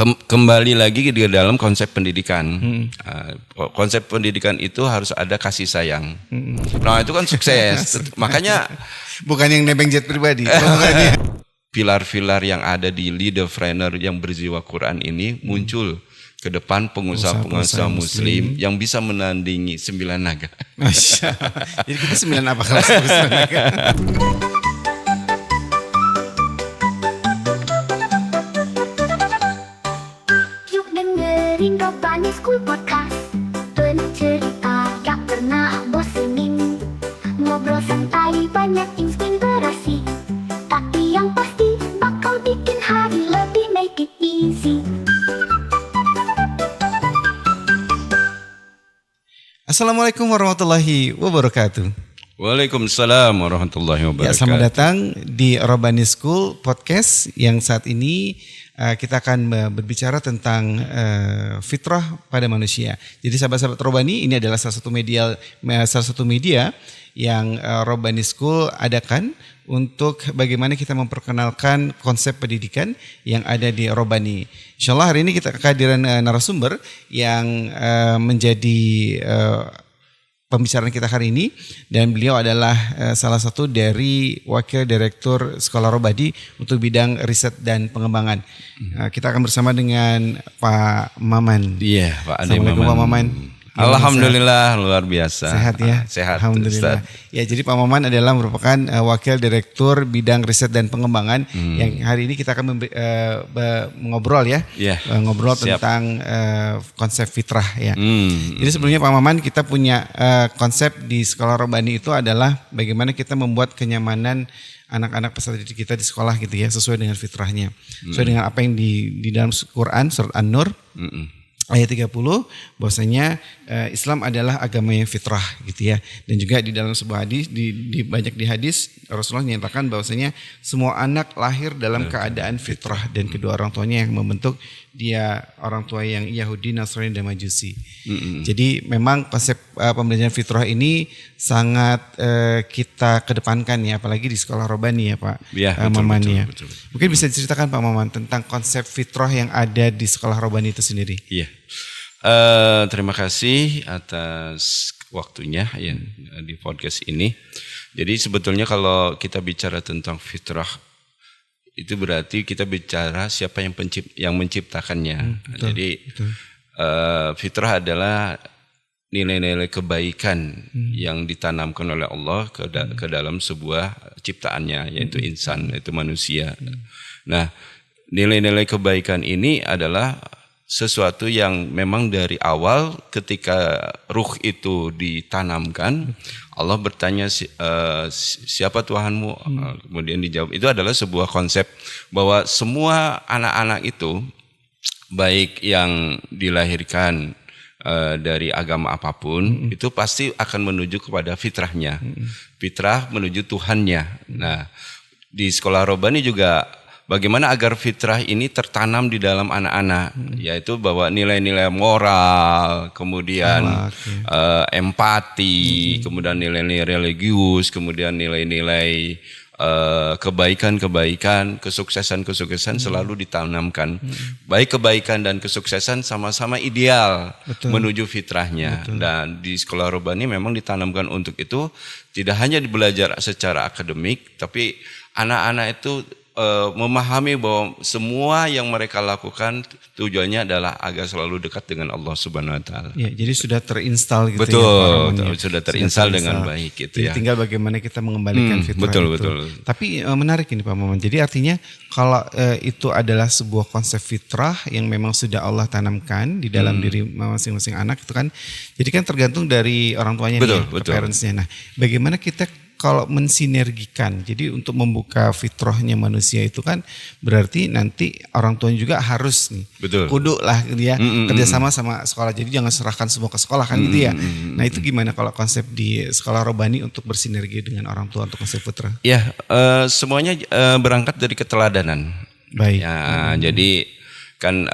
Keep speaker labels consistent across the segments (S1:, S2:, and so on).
S1: kembali lagi di dalam konsep pendidikan. Konsep pendidikan itu harus ada kasih sayang. Nah itu kan sukses. Makanya
S2: bukan yang nebeng jet pribadi.
S1: Pilar-pilar yang ada di leaderpreneur yang berjiwa Quran ini muncul ke depan pengusaha-pengusaha muslim yang bisa menandingi 9 naga.
S2: Jadi kita 9 apa kelas 9 naga?
S3: Yuk dengerin Robbani School Podcast. Penuh cerita gak pernah bosenin. Ngobrol santai banyak inspirasi. Tapi yang pasti bakal bikin hari lebih make it easy.
S2: Assalamualaikum warahmatullahi wabarakatuh.
S1: Waalaikumsalam warahmatullahi wabarakatuh.
S2: Ya, selamat datang di Robbani School Podcast yang saat ini kita akan berbicara tentang fitrah pada manusia. Jadi sahabat-sahabat Robbani, ini adalah salah satu media yang Robbani School adakan untuk bagaimana kita memperkenalkan konsep pendidikan yang ada di Robbani. Insyaallah hari ini kita kehadiran narasumber yang menjadi pembicaraan kita hari ini, dan beliau adalah salah satu dari wakil direktur Sekolah Robbani untuk bidang riset dan pengembangan. Kita akan bersama dengan Pak Maman.
S1: Iya, Pak Ade
S2: Assalamualaikum
S1: Maman.
S2: Pak Maman.
S1: Alhamdulillah luar biasa.
S2: Sehat ya?
S1: Sehat.
S2: Alhamdulillah.
S1: Ustaz.
S2: Ya, jadi Pak Maman adalah merupakan wakil direktur bidang riset dan pengembangan yang hari ini kita akan ngobrol ya.
S1: Yeah.
S2: Ngobrol
S1: Siap.
S2: tentang konsep fitrah ya. Jadi sebelumnya Pak Maman, kita punya konsep di Sekolah Robbani itu adalah bagaimana kita membuat kenyamanan anak-anak peserta didik kita di sekolah gitu ya, sesuai dengan fitrahnya. Sesuai dengan apa yang di dalam Quran surat An-Nur. Ayat 30 bahwasanya Islam adalah agama yang fitrah gitu ya. Dan juga di dalam sebuah hadis di banyak di hadis Rasulullah menyatakan bahwasanya semua anak lahir dalam keadaan fitrah dan kedua orang tuanya yang membentuk dia orang tua yang Yahudi, Nasrani dan Majusi. Jadi memang konsep pembelajaran fitrah ini sangat kita kedepankan ya, apalagi di Sekolah Robbani ya Pak Maman ya.
S1: Betul.
S2: Mungkin bisa diceritakan Pak Maman tentang konsep fitrah yang ada di Sekolah Robbani itu sendiri.
S1: Iya. Terima kasih atas waktunya ya di podcast ini. Jadi sebetulnya kalau kita bicara tentang fitrah itu berarti kita bicara siapa yang menciptakannya. Jadi fitrah adalah nilai-nilai kebaikan yang ditanamkan oleh Allah ke dalam sebuah ciptaannya, yaitu insan, yaitu manusia. Nah, nilai-nilai kebaikan ini adalah sesuatu yang memang dari awal ketika ruh itu ditanamkan, Allah bertanya siapa Tuhanmu, kemudian dijawab. Itu adalah sebuah konsep bahwa semua anak-anak itu baik yang dilahirkan dari agama apapun itu pasti akan menuju kepada fitrahnya, fitrah menuju Tuhannya. Nah, di Sekolah Robbani juga bagaimana agar fitrah ini tertanam di dalam anak-anak, yaitu bahwa nilai-nilai moral, kemudian empati, kemudian nilai-nilai religius, kemudian nilai-nilai kebaikan-kebaikan, kesuksesan-kesuksesan selalu ditanamkan. Baik kebaikan dan kesuksesan sama-sama ideal menuju fitrahnya. Dan di Sekolah Robbani memang ditanamkan untuk itu, tidak hanya belajar secara akademik, tapi anak-anak itu memahami bahwa semua yang mereka lakukan tujuannya adalah agar selalu dekat dengan Allah Subhanahu wa taala.
S2: Ya, jadi sudah terinstal gitu.
S1: Betul, sudah terinstal dengan baik gitu
S2: jadi
S1: ya.
S2: tinggal bagaimana kita mengembalikan fitrah itu.
S1: Betul.
S2: Tapi menarik ini Pak Maman. Jadi artinya kalau itu adalah sebuah konsep fitrah yang memang sudah Allah tanamkan di dalam diri masing-masing anak itu kan. Jadi kan tergantung dari orang tuanya nih, parentsnya. Nah, bagaimana kita kalau mensinergikan, jadi untuk membuka fitrahnya manusia itu kan berarti nanti orang tuanya juga harus nih, kudu lah dia kerjasama sama sekolah. Jadi jangan serahkan semua ke sekolah kan gitu ya. Nah itu gimana kalau konsep di Sekolah Robbani untuk bersinergi dengan orang tua untuk konsep fitrah?
S1: Ya, semuanya berangkat dari keteladanan.
S2: Baik.
S1: Ya, jadi kan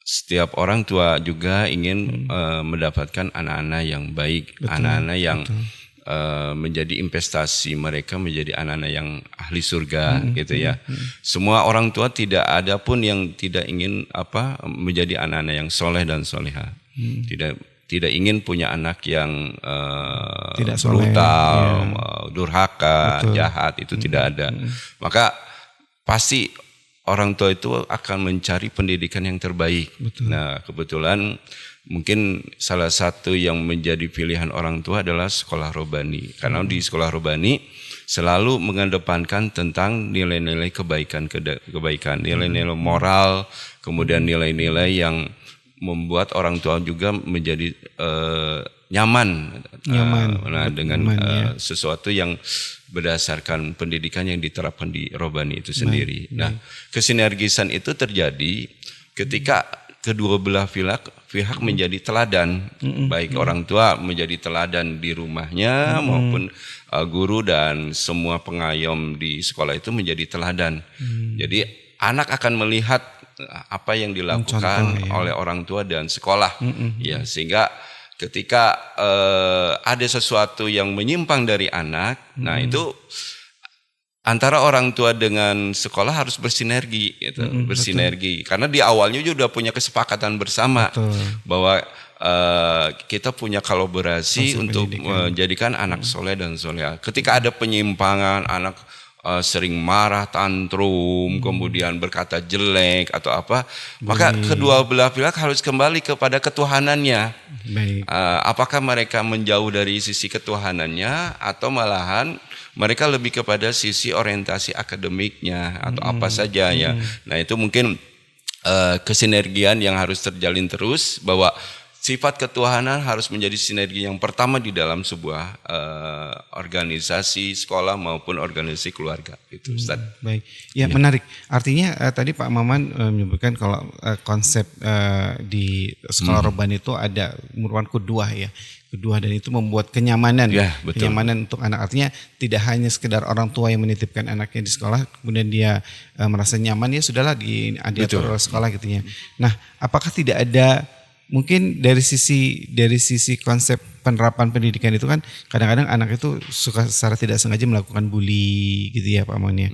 S1: setiap orang tua juga ingin mendapatkan anak-anak yang baik, anak-anak yang menjadi investasi mereka menjadi anak-anak yang ahli surga gitu ya. Semua orang tua tidak ada pun yang tidak ingin menjadi anak-anak yang soleh dan soleha. Tidak ingin punya anak yang
S2: tidak soleh,
S1: brutal, durhaka, jahat, itu tidak ada. Maka pasti orang tua itu akan mencari pendidikan yang terbaik. Nah, kebetulan mungkin salah satu yang menjadi pilihan orang tua adalah sekolah robani. Karena di sekolah robani selalu mengedepankan tentang nilai-nilai kebaikan, nilai-nilai moral, kemudian nilai-nilai yang membuat orang tua juga menjadi nyaman dengan sesuatu yang berdasarkan pendidikan yang diterapkan di robani itu sendiri. Nah, kesinergisan itu terjadi ketika kedua belah pihak menjadi teladan, baik orang tua menjadi teladan di rumahnya maupun guru dan semua pengayom di sekolah itu menjadi teladan. Jadi anak akan melihat apa yang dilakukan oleh orang tua dan sekolah, ya, sehingga ketika ada sesuatu yang menyimpang dari anak, nah itu antara orang tua dengan sekolah harus bersinergi, gitu, bersinergi. Karena di awalnya juga udah punya kesepakatan bersama bahwa kita punya kolaborasi untuk menjadikan anak soleh dan soleha. Ketika ada penyimpangan, anak sering marah, tantrum, kemudian berkata jelek atau apa, maka kedua belah pihak harus kembali kepada ketuhanannya. Apakah mereka menjauh dari sisi ketuhanannya atau malahan mereka lebih kepada sisi orientasi akademiknya atau apa saja ya. Nah, itu mungkin kesinergian yang harus terjalin terus, bahwa sifat ketuhanan harus menjadi sinergi yang pertama di dalam sebuah organisasi sekolah maupun organisasi keluarga. Itu Ustaz.
S2: Baik, ya, menarik. Artinya tadi Pak Maman menyebutkan kalau konsep di sekolah robani itu ada merupakan kedua dan itu membuat kenyamanan, kenyamanan untuk anak. Artinya tidak hanya sekedar orang tua yang menitipkan anaknya di sekolah kemudian dia merasa nyaman, ya sudahlah diatur sekolah gitu ya. Nah, apakah tidak ada mungkin dari sisi konsep penerapan pendidikan itu kan kadang-kadang anak itu suka secara tidak sengaja melakukan bully gitu ya Pak Maman ya.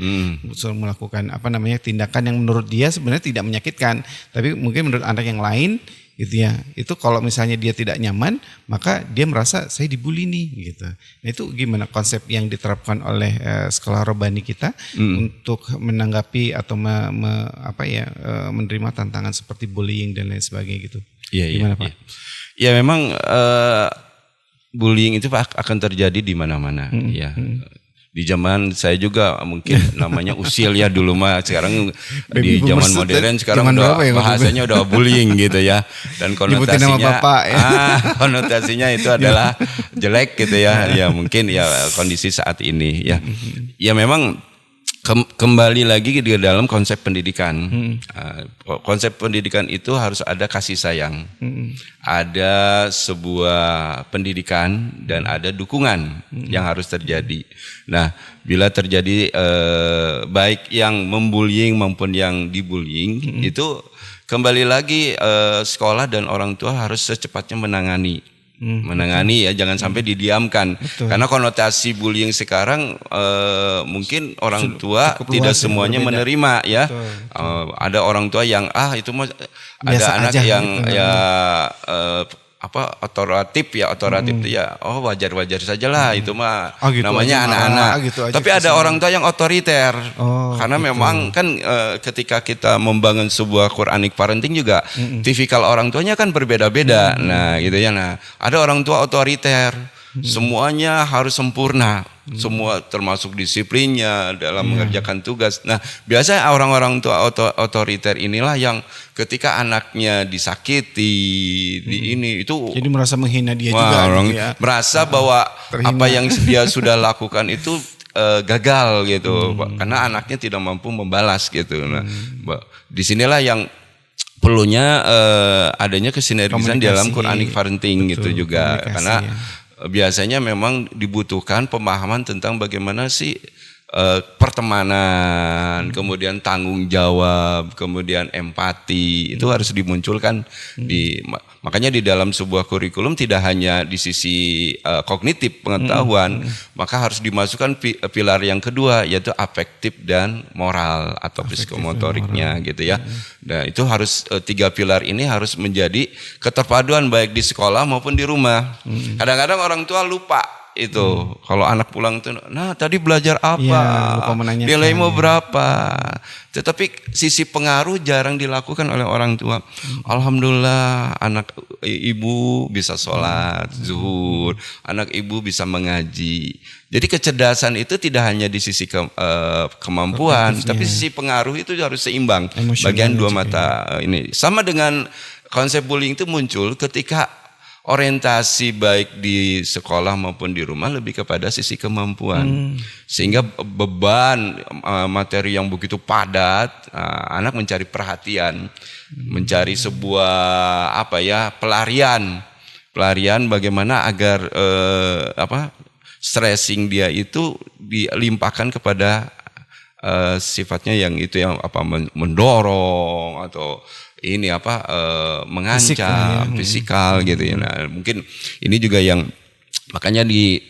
S2: Melakukan tindakan yang menurut dia sebenarnya tidak menyakitkan, tapi mungkin menurut anak yang lain gitu ya. Itu kalau misalnya dia tidak nyaman, maka dia merasa saya dibully nih gitu. Nah, itu gimana konsep yang diterapkan oleh sekolah robani kita untuk menanggapi atau menerima tantangan seperti bullying dan lain sebagainya gitu. Gimana Pak?
S1: Ya memang bullying itu akan terjadi di mana-mana ya. Di zaman saya juga mungkin namanya usil ya dulu mah, sekarang di zaman modern sekarang bahasanya udah bullying gitu ya. Dan konotasinya konotasinya itu adalah jelek gitu ya. Ya mungkin ya kondisi saat ini ya. Ya memang kembali lagi di dalam konsep pendidikan. Konsep pendidikan itu harus ada kasih sayang, ada sebuah pendidikan dan ada dukungan yang harus terjadi. Nah, bila terjadi baik yang membullying maupun yang dibullying, itu kembali lagi sekolah dan orang tua harus secepatnya menangani ya, jangan sampai didiamkan. Karena konotasi bullying sekarang mungkin orang tua tidak semuanya menerima ya. Ada orang tua yang itu mah ada anak yang otoratif ya, wajar sajalah itu mah namanya anak-anak. Tapi ada orang tua yang otoriter. Karena memang kan ketika kita membangun sebuah Quranic parenting juga tipikal orang tuanya kan berbeda-beda. Nah, gitu ya. Nah, ada orang tua otoriter. Semuanya harus sempurna, semua termasuk disiplinnya dalam mengerjakan tugas. Nah, biasanya orang-orang tua otoriter inilah yang ketika anaknya disakiti, itu
S2: jadi merasa menghina dia juga,
S1: merasa bahwa terhina. Apa yang dia sudah lakukan itu gagal gitu, karena anaknya tidak mampu membalas gitu. Nah, disinilah yang perlunya adanya kesinergisan dalam Quranic parenting gitu juga, karena biasanya memang dibutuhkan pemahaman tentang bagaimana sih pertemanan, kemudian tanggung jawab, kemudian empati, itu harus dimunculkan makanya di dalam sebuah kurikulum tidak hanya di sisi kognitif pengetahuan, maka harus dimasukkan pilar yang kedua yaitu afektif dan moral atau psikomotoriknya gitu ya. Nah, itu harus 3 pilar ini harus menjadi keterpaduan baik di sekolah maupun di rumah. Kadang-kadang orang tua lupa itu kalau anak pulang tuh, nah tadi belajar apa, nilaimu berapa, tetapi sisi pengaruh jarang dilakukan oleh orang tua. Alhamdulillah anak ibu bisa sholat zuhur, anak ibu bisa mengaji. Jadi kecerdasan itu tidak hanya di sisi kemampuan, tapi sisi pengaruh itu harus seimbang. Bagian dua mata ini sama dengan konsep bullying itu muncul ketika orientasi baik di sekolah maupun di rumah lebih kepada sisi kemampuan, sehingga beban materi yang begitu padat, anak mencari perhatian, mencari sebuah pelarian bagaimana agar stressing dia itu dilimpahkan kepada sifatnya yang mendorong atau mengancam fisikal gitu ya. Nah, mungkin ini juga yang makanya di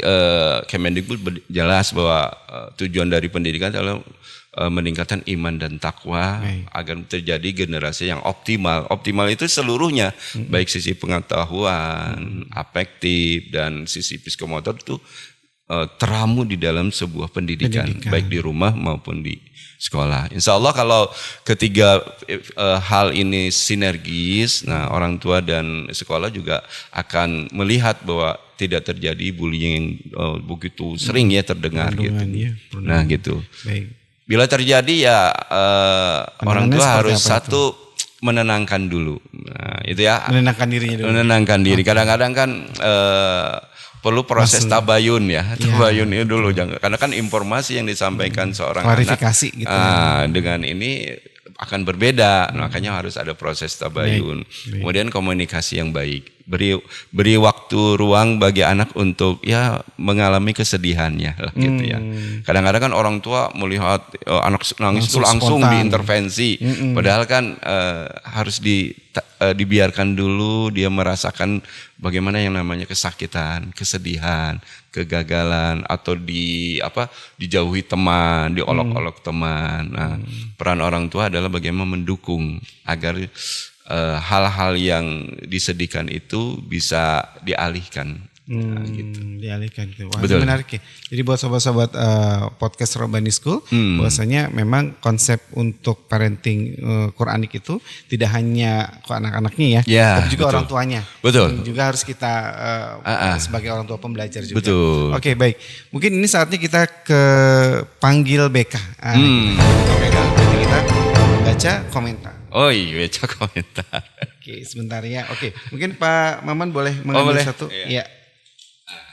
S1: Kemendikbud jelas bahwa tujuan dari pendidikan adalah meningkatkan iman dan takwa agar terjadi generasi yang optimal. Optimal itu seluruhnya, baik sisi pengetahuan, afektif dan sisi psikomotor itu teramu di dalam sebuah pendidikan, baik di rumah maupun di sekolah. Insya Allah kalau ketiga hal ini sinergis, nah orang tua dan sekolah juga akan melihat bahwa tidak terjadi bullying begitu sering ya terdengar gitu. Ya, nah gitu. Baik. Bila terjadi ya orang tua harus satu menenangkan dulu. Nah, itu ya.
S2: Menenangkan dirinya dulu.
S1: Menenangkan diri. Kadang-kadang kan perlu proses tabayun ya. Tabayun itu dulu, karena kan informasi yang disampaikan seorang
S2: klarifikasi
S1: anak
S2: gitu.
S1: Dengan ini akan berbeda, makanya harus ada proses tabayun. Kemudian komunikasi yang baik, beri waktu ruang bagi anak untuk ya mengalami kesedihannya lah gitu ya. Kadang-kadang kan orang tua melihat anak nangis itu langsung diintervensi, padahal kan harus dibiarkan dulu dia merasakan bagaimana yang namanya kesakitan, kesedihan, kegagalan, atau dijauhi teman, diolok-olok teman. Nah, peran orang tua adalah bagaimana mendukung agar hal-hal yang disedihkan itu bisa dialihkan. Nah, gitu.
S2: Dialihkan gitu. Wah, betul. Menarik ya. Jadi buat sobat-sobat podcast Robani School, bahwasanya memang konsep untuk parenting Quranik itu tidak hanya ke anak-anaknya ya, tapi juga orang tuanya.
S1: Betul.
S2: Juga harus kita sebagai orang tua pembelajar juga.
S1: Betul.
S2: Oke, baik. Mungkin ini saatnya kita ke panggil BK. Kita baca komentar.
S1: Oh iya, baca komentar.
S2: Oke, sebentar ya. Oke, mungkin Pak Maman boleh mengambil satu? Iya.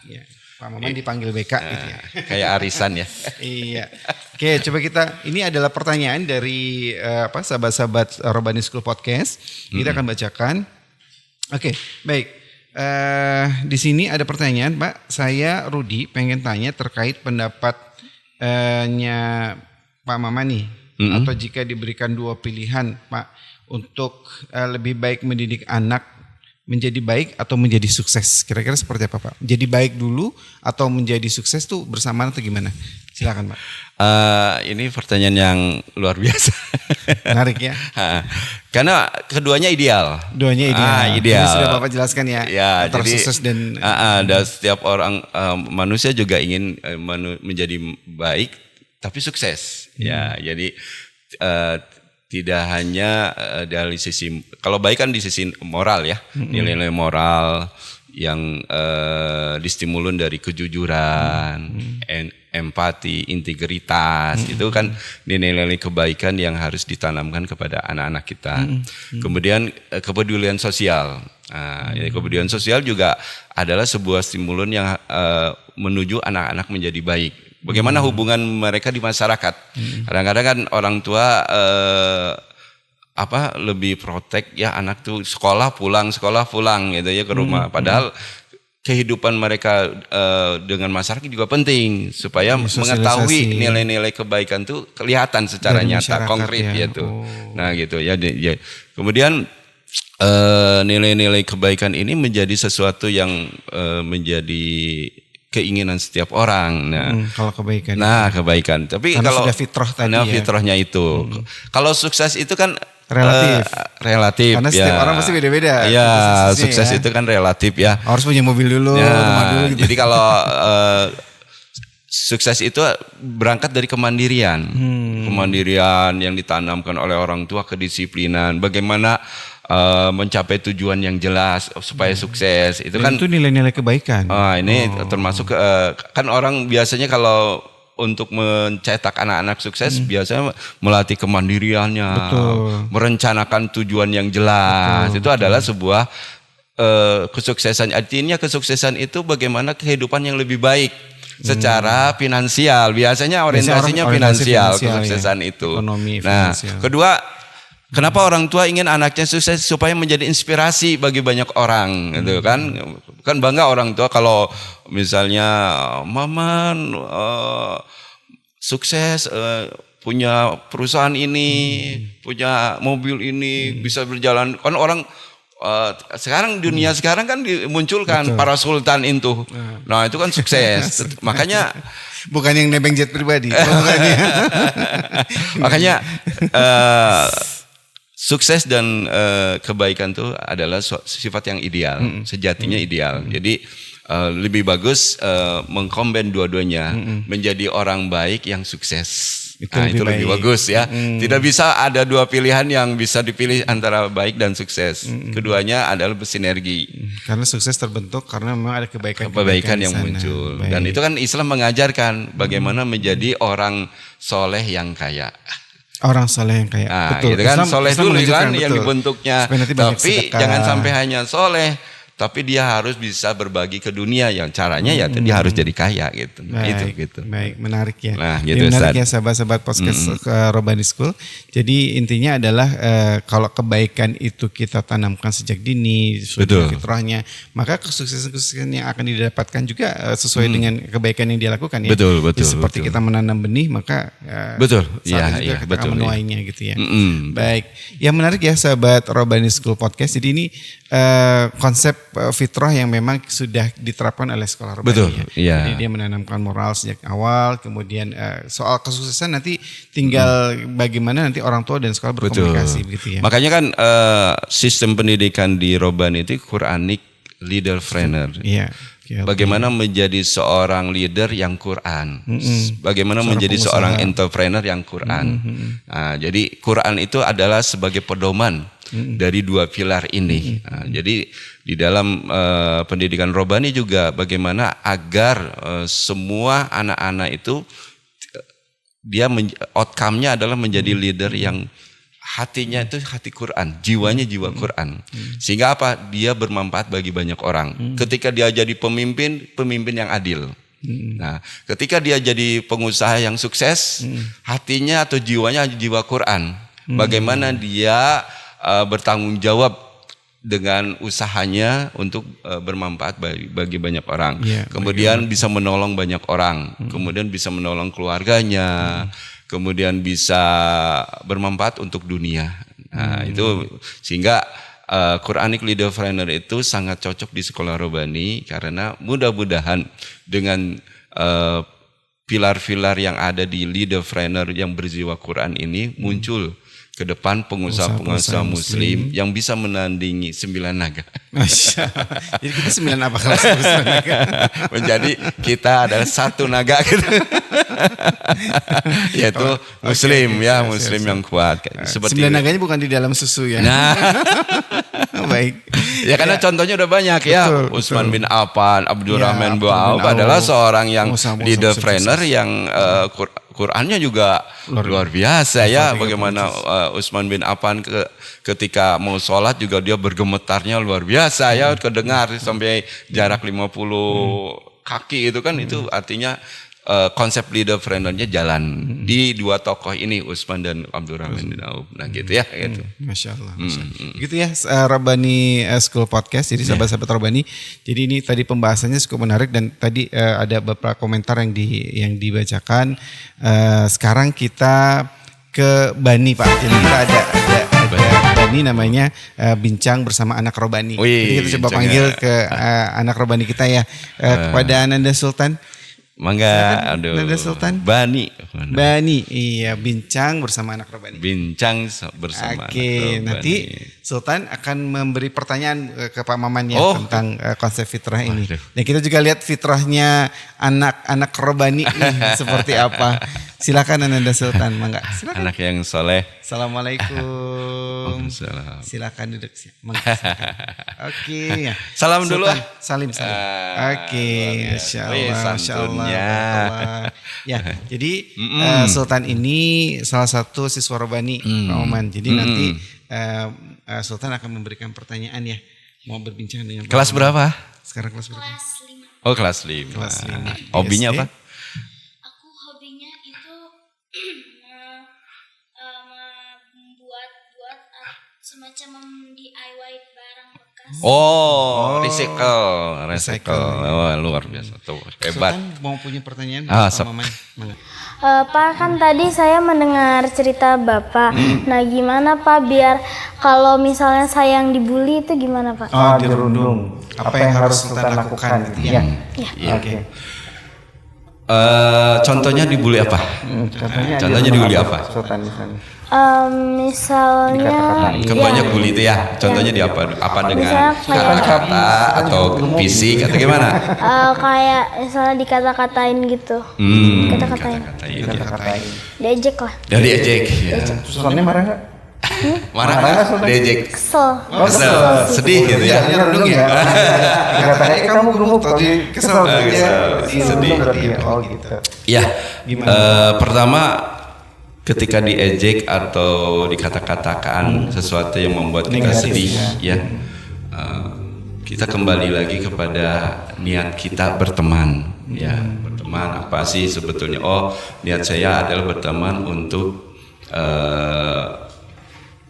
S2: Ya, Pak Maman dipanggil BK gitu ya.
S1: Kayak arisan ya.
S2: Iya. Oke, coba ini adalah pertanyaan dari sahabat-sahabat Robani School Podcast. Kita akan bacakan. Oke, baik. Di sini ada pertanyaan, Pak. Saya Rudi pengen tanya terkait pendapatnya Pak Maman nih. Atau jika diberikan 2 pilihan, Pak, untuk lebih baik mendidik anak menjadi baik atau menjadi sukses, kira-kira seperti apa, Pak? Jadi baik dulu atau menjadi sukses tuh bersamaan atau gimana? Silakan, Pak.
S1: Ini pertanyaan yang luar biasa.
S2: Menarik ya.
S1: Karena keduanya ideal.
S2: Keduanya ideal.
S1: Ideal.
S2: Ini sudah Bapak jelaskan ya.
S1: Ya,
S2: antara
S1: jadi
S2: sukses dan
S1: setiap orang manusia juga ingin menjadi baik tapi sukses. Ya, jadi tidak hanya dari sisi, kalau baik kan di sisi moral ya, nilai-nilai moral yang distimulun dari kejujuran, empati, integritas, itu kan nilai-nilai kebaikan yang harus ditanamkan kepada anak-anak kita. Kemudian kepedulian sosial. Kepedulian sosial juga adalah sebuah stimulun yang menuju anak-anak menjadi baik. Bagaimana hubungan mereka di masyarakat? Kadang-kadang kan orang tua lebih protek ya, anak tuh sekolah pulang gitu ya ke rumah. Padahal kehidupan mereka dengan masyarakat juga penting supaya mengetahui nilai-nilai kebaikan itu kelihatan secara nyata, konkret gitu. Nah gitu ya. Kemudian nilai-nilai kebaikan ini menjadi sesuatu yang menjadi keinginan setiap orang. Nah,
S2: kalau kebaikan.
S1: Nah, kebaikan. Tapi
S2: karena
S1: kalau
S2: sudah fitrah tadi
S1: fitrahnya itu. Kalau sukses itu kan
S2: relatif. Karena setiap orang pasti beda-beda.
S1: Iya, sukses itu kan relatif ya.
S2: Harus punya mobil dulu, rumah dulu gitu.
S1: Jadi kalau sukses itu berangkat dari kemandirian. Kemandirian yang ditanamkan oleh orang tua, kedisiplinan, bagaimana mencapai tujuan yang jelas supaya sukses. Itu kan
S2: itu nilai-nilai kebaikan.
S1: Ini termasuk kan orang biasanya kalau untuk mencetak anak-anak sukses biasanya melatih kemandiriannya, merencanakan tujuan yang jelas. Itu adalah sebuah kesuksesan. Artinya kesuksesan itu bagaimana kehidupan yang lebih baik secara finansial. Biasanya orientasinya finansial kesuksesan itu.
S2: Ekonomi,
S1: nah,
S2: finansial.
S1: Kedua, kenapa orang tua ingin anaknya sukses supaya menjadi inspirasi bagi banyak orang, gitu kan? Kan bangga orang tua kalau misalnya Maman sukses punya perusahaan ini, punya mobil ini, bisa berjalan. Kan orang sekarang dunia sekarang kan dimunculkan para sultan itu. Nah, itu kan sukses. Makanya
S2: bukan yang nebeng jet pribadi.
S1: Makanya sukses dan kebaikan itu adalah sifat yang ideal, sejatinya ideal. Jadi lebih bagus mengkombin dua-duanya, menjadi orang baik yang sukses. Itu lebih bagus ya. Tidak bisa ada dua pilihan yang bisa dipilih antara baik dan sukses. Keduanya adalah bersinergi.
S2: Karena sukses terbentuk karena memang ada
S1: kebaikan yang muncul. Dan itu kan Islam mengajarkan bagaimana menjadi orang soleh yang kaya.
S2: Orang soleh yang kaya.
S1: Betul. Gitu kan, soleh dulu kan yang dibentuknya. Tapi jangan sampai hanya soleh, tapi dia harus bisa berbagi ke dunia. Yang caranya ya dia harus jadi kaya gitu.
S2: Baik, menarik ya.
S1: Nah, gitu,
S2: menarik ya sahabat-sahabat podcast Robani School. Jadi intinya adalah kalau kebaikan itu kita tanamkan sejak dini, sesuai fitrahnya, maka kesuksesan yang akan didapatkan juga sesuai dengan kebaikan yang dia lakukan ya.
S1: Betul.
S2: Jadi seperti kita menanam benih, maka saat itu kita akan menuainya gitu ya. Baik, yang menarik ya sahabat Robani School Podcast. Jadi ini konsep fitrah yang memang sudah diterapkan oleh sekolah Robani ya. Jadi dia menanamkan moral sejak awal, kemudian soal kesuksesan nanti tinggal bagaimana nanti orang tua dan sekolah berkomunikasi begitu ya.
S1: Makanya kan sistem pendidikan di Robani itu Quranic leader trainer.
S2: Iya.
S1: Bagaimana menjadi seorang leader yang Quran, bagaimana menjadi seorang entrepreneur yang Quran. Nah, jadi Quran itu adalah sebagai pedoman dari dua pilar ini. Nah, jadi di dalam pendidikan Robani juga bagaimana agar semua anak-anak itu dia outcome-nya adalah menjadi leader yang hatinya itu hati Quran, jiwanya jiwa Quran. Sehingga apa? Dia bermanfaat bagi banyak orang. Ketika dia jadi pemimpin yang adil. Nah, ketika dia jadi pengusaha yang sukses, hatinya atau jiwanya jiwa Quran. Bagaimana dia bertanggung jawab dengan usahanya untuk bermanfaat bagi banyak orang. Kemudian bisa menolong banyak orang. Kemudian bisa menolong keluarganya. Kemudian bisa bermanfaat untuk dunia. Nah, itu sehingga Quranic Leader Trainer itu sangat cocok di sekolah Robani karena mudah-mudahan dengan pilar-pilar yang ada di Leader Trainer yang berjiwa Quran ini muncul ke depan pengusaha-pengusaha muslim yang bisa menandingi 9 naga.
S2: Jadi kita 9 apa kalau 9 naga?
S1: Menjadi kita adalah satu naga gitu. Yaitu muslim muslim yang kuat.
S2: Seperti 9 naganya bukan di dalam susu ya.
S1: Nah.
S2: Baik.
S1: Ya karena contohnya udah banyak ya. Utsman bin Affan, Abdurrahman bin Auf adalah seorang yang leader trainer yang Qurannya juga luar biasa ya. Bagaimana Utsman bin Affan ketika mau sholat juga dia bergemetarnya luar biasa ya. Kedengar sampai jarak 50 kaki itu kan itu artinya konsep leader friendly-nya jalan di dua tokoh ini, Utsman dan Abdurrahman bin Auf. Nah gitu ya gitu.
S2: Masya Allah. Gitu ya Rabbani School Podcast. Jadi sahabat-sahabat Rabbani. Jadi ini tadi pembahasannya cukup menarik dan tadi ada beberapa komentar yang dibacakan. Sekarang kita ke Bani Pak. Jadi kita ada Bani namanya bincang bersama anak Rabbani. Jadi kita coba panggil ke anak Rabbani kita ya. Kepada Ananda Sultan.
S1: Mangga, aduh.
S2: Nanda Sultan.
S1: Bani,
S2: iya bincang bersama anak Rabbani.
S1: Bincang bersama anak Rabbani.
S2: Nanti Sultan akan memberi pertanyaan ke Pak Maman ya tentang konsep fitrah ini. Dan kita juga lihat fitrahnya anak-anak Rabbani seperti apa. Silakan Ananda Sultan, mangga. Silakan.
S1: Anak yang soleh.
S2: Assalamualaikum. Silakan duduk. Oke.
S1: Salam dulu.
S2: Salim. Oke. Masya Allah. Ya, jadi Sultan ini salah satu siswa Rabbani Pak Maman. Jadi nanti Sultan akan memberikan pertanyaan ya. Mau berbincang dengan
S1: kelas berapa?
S2: Sekarang kelas berapa?
S4: Kelas 5.
S1: Oh, kelas 5.
S2: Kelas 5.
S1: Hobinya apa?
S4: Aku hobinya itu membuat semacam DIY barang bekas.
S1: Recycle. Oh, luar biasa tuh. Hebat.
S2: Sultan mau punya pertanyaan
S1: Pak
S2: Maman?
S5: Pak, kan tadi saya mendengar cerita Bapak. Nah, gimana Pak biar kalau misalnya saya yang dibully itu gimana Pak?
S2: Dirundung. Apa yang harus Sultan lakukan? Iya. Oke.
S1: Contohnya dibully apa? Contohnya dibully apa?
S2: Sultan misalnya.
S5: Misalnya
S1: Banyak bully itu ya. Contohnya di apa? Apa dengan kata-kata atau fisik atau gimana?
S5: kayak misalnya dikata-katain gitu. Kata-katain. Diejek lah.
S1: Ya diejek.
S2: Sultannya marah nggak?
S1: Marah nggak? Diejek.
S5: Kesel.
S1: Sedih gitu ya. Renung ya.
S2: Katanya kamu gemuk tadi kesel.
S1: Sedih.
S2: Oh gitu.
S1: Ya. Pertama ketika diejek atau dikata-katakan sesuatu yang membuat kita sedih ya, kita kembali lagi kepada niat kita berteman ya. Berteman apa sih sebetulnya? Niat saya adalah berteman untuk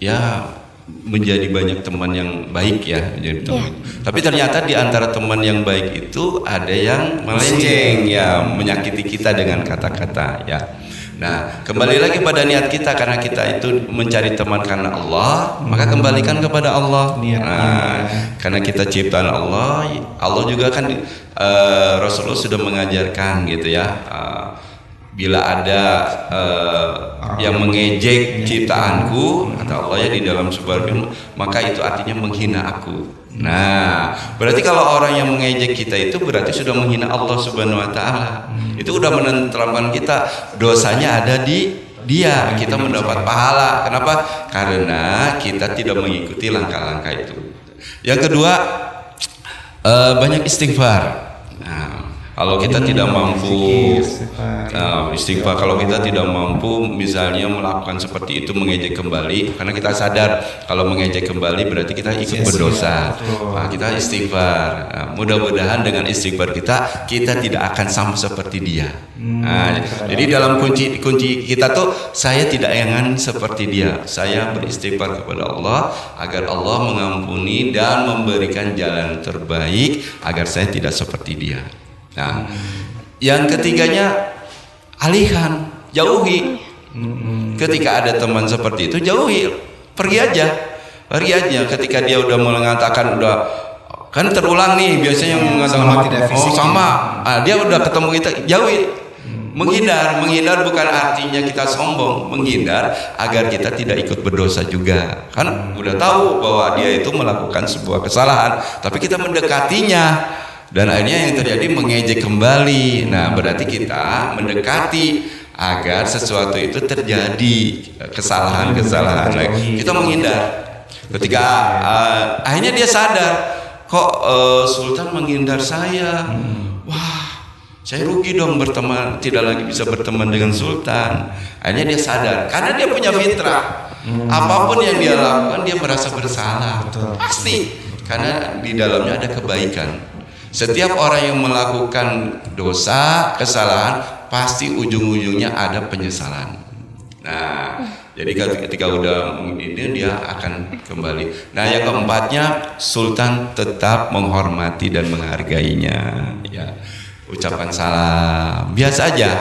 S1: ya menjadi banyak teman yang baik ya, menjadi teman. Tapi ternyata di antara teman yang baik itu ada yang melenceng ya, menyakiti kita dengan kata-kata ya. Nah, kembali lagi pada niat kita, karena kita itu mencari teman karena Allah, maka kembalikan kepada Allah. Nah, karena kita ciptaan Allah, Allah juga kan Rasulullah sudah mengajarkan gitu ya. Bila ada yang mengejek ciptaanku, kata Allah ya di dalam sebuah firman, maka itu artinya menghina aku. Nah, berarti kalau orang yang mengejek kita itu berarti sudah menghina Allah Subhanahu wa taala. Itu udah menenteramkan kita dosanya ada di dia, kita mendapat pahala. Kenapa? Karena kita tidak mengikuti langkah-langkah itu. Yang kedua, banyak istighfar. Nah, kalau kita tidak mampu istighfar, kalau kita tidak mampu misalnya melakukan seperti itu, mengejek kembali, karena kita sadar kalau mengejek kembali berarti kita ikut berdosa. Nah, kita istighfar. Nah, mudah-mudahan dengan istighfar kita tidak akan sama seperti dia. Nah, jadi dalam kunci kita tuh, saya tidak ingin seperti dia. Saya beristighfar kepada Allah agar Allah mengampuni dan memberikan jalan terbaik agar saya tidak seperti dia. Nah, yang ketiganya alihkan, jauhi. Ketika ada teman seperti itu, jauhi, pergi aja. Ketika dia udah mengatakan kan terulang nih, biasanya mengatakan sama, dia udah ketemu kita, jauhi. Menghindar bukan artinya kita sombong, menghindar agar kita tidak ikut berdosa juga. Kan udah tahu bahwa dia itu melakukan sebuah kesalahan, tapi kita mendekatinya. Dan akhirnya yang terjadi mengejek kembali. Nah, berarti kita mendekati agar sesuatu itu terjadi kesalahan-kesalahan. Kita menghindar. Ketika akhirnya dia sadar, kok Sultan menghindar saya. Wah, saya rugi dong berteman, tidak lagi bisa berteman dengan Sultan. Akhirnya dia sadar, karena dia punya fitrah. Apapun yang dia lakukan, dia merasa bersalah. Pasti, karena di dalamnya ada kebaikan. Setiap orang yang melakukan dosa, kesalahan, pasti ujung-ujungnya ada penyesalan. Nah, jadi ketika udah ini dia akan kembali. Nah, yang keempatnya sultan tetap menghormati dan menghargainya. Ya, ucapkan salam, biasa aja,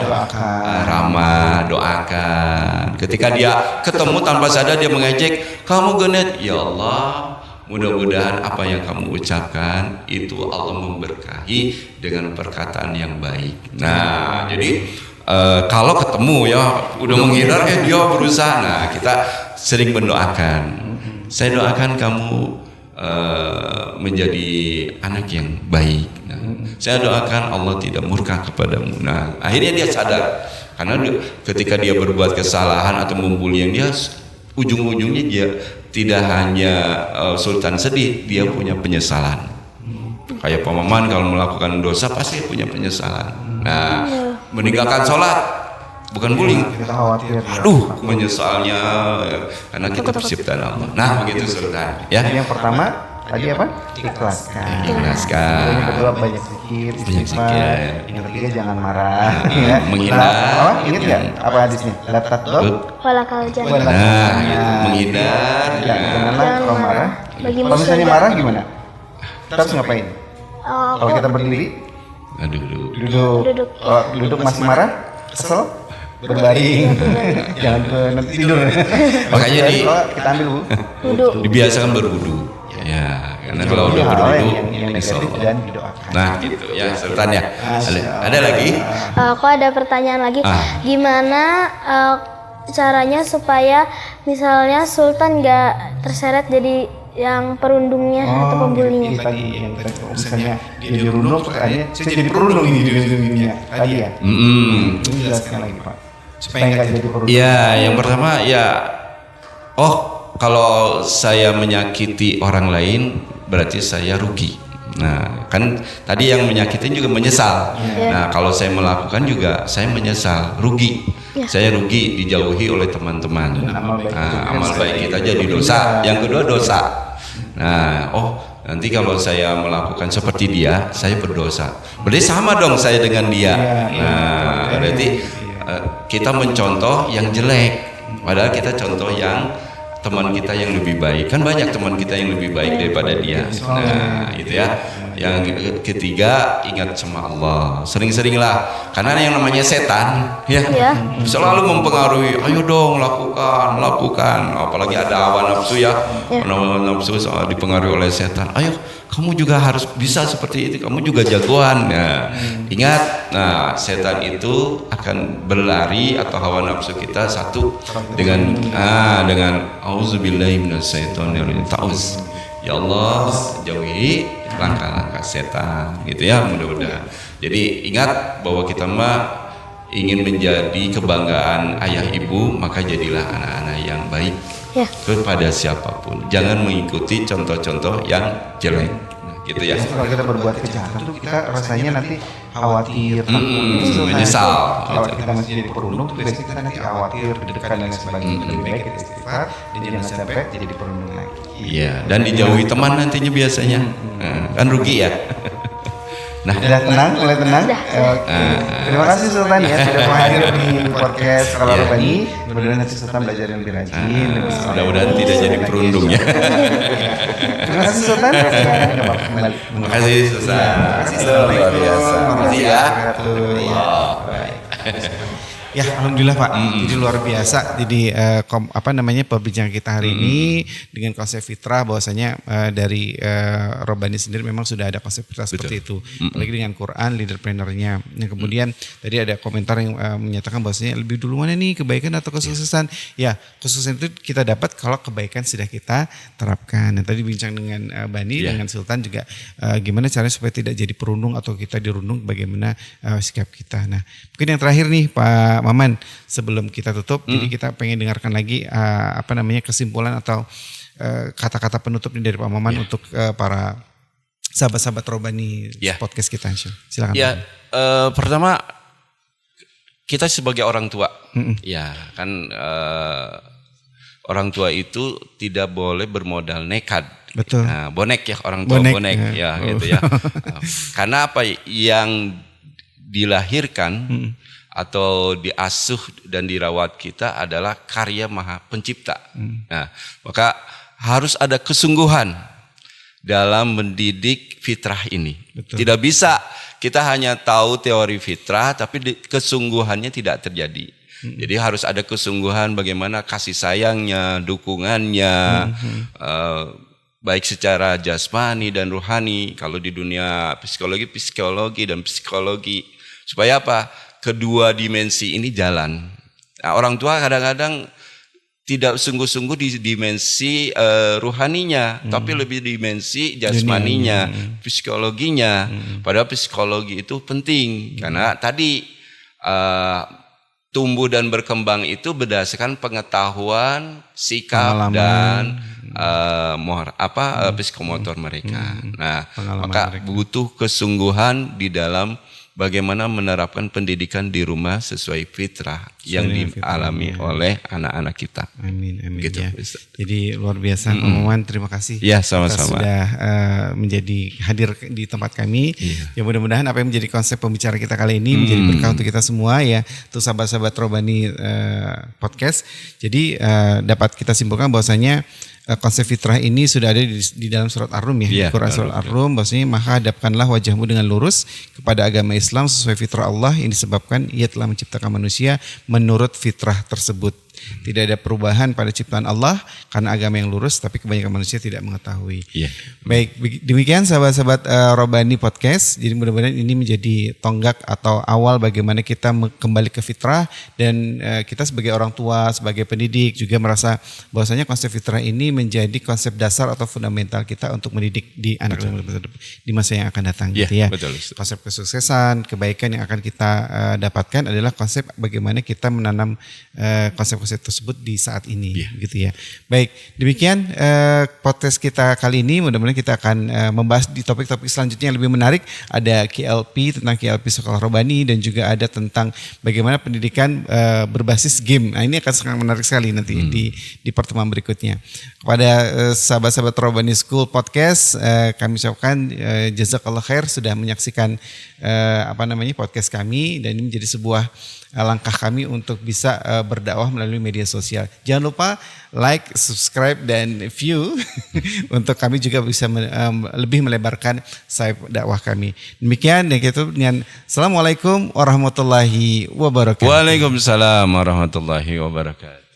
S1: ramah, doakan. Ketika dia ketemu tanpa sadar dia mengejek, kamu genet, ya Allah. Mudah-mudahan apa yang kamu ucapkan itu Allah memberkahi dengan perkataan yang baik. Nah, jadi kalau ketemu ya udah menghindar dia berusaha. Nah, kita sering mendoakan. Saya doakan kamu menjadi anak yang baik. Nah, saya doakan Allah tidak murka kepadamu. Nah, akhirnya dia sadar karena ketika dia berbuat kesalahan atau membuli yang dia ujung-ujungnya dia tidak hanya sultan sedih, dia punya penyesalan. Kayak Pak Maman kalau melakukan dosa pasti punya penyesalan. Nah, meninggalkan sholat bukan bullying. Aduh, menyesalnya karena kita penciptaan Allah. Nah, begitu sultan. Ya.
S2: Yang pertama tadi apa? Ikhlaskan.
S1: Yang
S2: kedua banyak zikir, istighfar. Yang ketiga jangan marah.
S1: Menghindar.
S2: Ingat nggak apa hadisnya? La taqdab
S5: Walakal jangan.
S1: Nah, gitu. Menghindar.
S2: Janganlah kalau marah. Kalau misalnya marah gimana? Kita harus ngapain? Kalau kita berdiri, duduk. Kalau duduk masih marah, kesel, berbaring. Jangan nanti tidur.
S1: Makanya
S2: kita ambil
S1: dibiasakan berwudu. Ya, karena kalau udah berwudu
S2: yang negatif dan didoakan.
S1: Nah, gitu ya, sultan ya. Ada lagi?
S5: Aku ada pertanyaan lagi. Gimana caranya supaya misalnya sultan nggak terseret jadi yang perundungnya atau pembulinya?
S2: Tadi yang misalnya dia dirundung, akhirnya saya jadi perundung ini tadi ya. Ini jelaskan lagi Pak. Supaya nggak jadi perundung.
S1: Ya, yang pertama ya, kalau saya menyakiti orang lain berarti saya rugi. Nah, kan tadi yang menyakitin juga menyesal. Nah, kalau saya melakukan juga saya menyesal, rugi. Saya rugi dijauhi oleh teman-teman. Amal baik kita jadi dosa. Yang kedua dosa. Nah, nanti kalau saya melakukan seperti dia, saya berdosa. Berarti sama dong saya dengan dia. Nah, berarti kita mencontoh yang jelek. Padahal kita contoh yang teman kita yang lebih baik. Kan banyak teman kita yang lebih baik daripada dia. Nah, itu ya. Yang ketiga, ingat sama Allah. Sering-seringlah. Karena yang namanya setan ya, selalu mempengaruhi. Ayo dong lakukan. Apalagi ada hawa nafsu ya. Hawa nafsu dipengaruhi oleh setan. Ayo, kamu juga harus bisa seperti itu. Kamu juga jagoan. Nah, ingat, setan itu akan berlari atau hawa nafsu kita satu dengan auzubillahi minasyaitonirrajim. Ta'uz. Ya Allah, jauhi langkah-langkah setan, gitu ya, mudah-mudahan. Jadi ingat bahwa kita mah ingin menjadi kebanggaan ayah ibu, maka jadilah anak-anak yang baik kepada siapapun. Jangan mengikuti contoh-contoh yang jelek. Gitu ya.
S2: Kalau kita berbuat kejahatan tuh kita rasanya nanti khawatir,
S1: menyesal.
S2: Kalau kita masih jadi perundung tuh biasanya kita nanti khawatir, deg-degan dan lain sebagainya. Lebih baik kita istighfar dan jangan sampai jadi perundung lagi.
S1: Iya, dan dijauhi teman nantinya biasanya. Kan rugi ya. Nah,
S2: mulai tenang. Terima kasih Sultan ya sudah hadir di podcast Sekolah Robani. Mudah-mudahan nanti Sultan belajar yang lebih rajin.
S1: Mudah-mudahan tidak jadi perundung ya.
S2: Terima kasih Sultan.
S1: Terima kasih Sultan.
S2: Luar biasa.
S1: Ya.
S2: Ya, alhamdulillah Pak. Jadi luar biasa. Jadi perbincangan kita hari ini dengan konsep fitrah bahwasanya dari Robani sendiri memang sudah ada konsep fitrah seperti itu. Apalagi dengan Quran leaderpreneurnya. Yang kemudian tadi ada komentar yang menyatakan bahwasanya lebih dulu mana nih kebaikan atau kesuksesan? Ya, kesuksesan itu kita dapat kalau kebaikan sudah kita terapkan. Dan tadi bincang dengan Bani dengan Sultan juga gimana caranya supaya tidak jadi perundung atau kita dirundung, bagaimana sikap kita. Nah, mungkin yang terakhir nih Pak Maman, sebelum kita tutup, jadi kita pengen dengarkan lagi kesimpulan atau kata-kata penutup nih dari Pak Maman untuk para sahabat-sahabat Robani podcast kita. Silakan.
S1: Ya, pertama kita sebagai orang tua, ya kan orang tua itu tidak boleh bermodal nekat.
S2: Betul.
S1: Nah, bonek ya, orang tua bonek ya gitu ya. Karena apa yang dilahirkan atau diasuh dan dirawat kita adalah karya Maha Pencipta. Nah, maka harus ada kesungguhan dalam mendidik fitrah ini.
S2: Betul.
S1: Tidak bisa kita hanya tahu teori fitrah tapi kesungguhannya tidak terjadi. Jadi harus ada kesungguhan bagaimana kasih sayangnya, dukungannya, baik secara jasmani dan rohani. Kalau di dunia psikologi dan psikologi. Supaya apa? Kedua dimensi ini jalan. Nah, orang tua kadang-kadang tidak sungguh-sungguh di dimensi ruhaninya, tapi lebih dimensi jasmaninya, psikologinya. Padahal psikologi itu penting karena tadi tumbuh dan berkembang itu berdasarkan pengetahuan, sikap dan psikomotor mereka. Nah, maka butuh kesungguhan di dalam bagaimana menerapkan pendidikan di rumah sesuai fitrah yang dialami oleh anak-anak kita.
S2: Amin,
S1: Gitu,
S2: ya.
S1: Ustaz.
S2: Jadi luar biasa, Pak Maman, terima kasih.
S1: Ya,
S2: atas
S1: sama-sama.
S2: sudah menjadi hadir di tempat kami. Ya mudah-mudahan apa yang menjadi konsep pembicara kita kali ini menjadi berkah untuk kita semua ya, untuk sahabat-sahabat Robani podcast. Jadi dapat kita simpulkan bahwasanya konsep fitrah ini sudah ada di dalam surat Ar-Rum ya, Quran surat Ar-Rum, bahwasanya maka hadapkanlah wajahmu dengan lurus kepada agama Islam sesuai fitrah Allah yang disebabkan Ia telah menciptakan manusia menurut fitrah tersebut. Tidak ada perubahan pada ciptaan Allah karena agama yang lurus, tapi kebanyakan manusia tidak mengetahui. Baik, demikian sahabat-sahabat Robani Podcast. Jadi mudah-mudahan ini menjadi tonggak atau awal bagaimana kita kembali ke fitrah, dan kita sebagai orang tua, sebagai pendidik juga merasa bahwasanya konsep fitrah ini menjadi konsep dasar atau fundamental kita untuk mendidik di anak di masa yang akan datang. Gitu ya.
S1: Betul.
S2: Konsep kesuksesan, kebaikan yang akan kita dapatkan adalah konsep bagaimana kita menanam konsep-konsep tersebut di saat ini, gitu ya. Baik, demikian podcast kita kali ini. Mudah-mudahan kita akan membahas di topik-topik selanjutnya yang lebih menarik. Ada KLP, tentang KLP Sekolah Robani, dan juga ada tentang bagaimana pendidikan berbasis game. Nah, ini akan sangat menarik sekali nanti di pertemuan berikutnya. Kepada sahabat-sahabat Robani School Podcast, kami ucapkan jazakallah khair sudah menyaksikan podcast kami, dan ini menjadi sebuah langkah kami untuk bisa berdakwah melalui media sosial. Jangan lupa like, subscribe, dan view untuk kami juga bisa lebih melebarkan sayap dakwah kami. Demikian, dan kita dengan Assalamualaikum warahmatullahi wabarakatuh.
S1: Waalaikumsalam warahmatullahi wabarakatuh.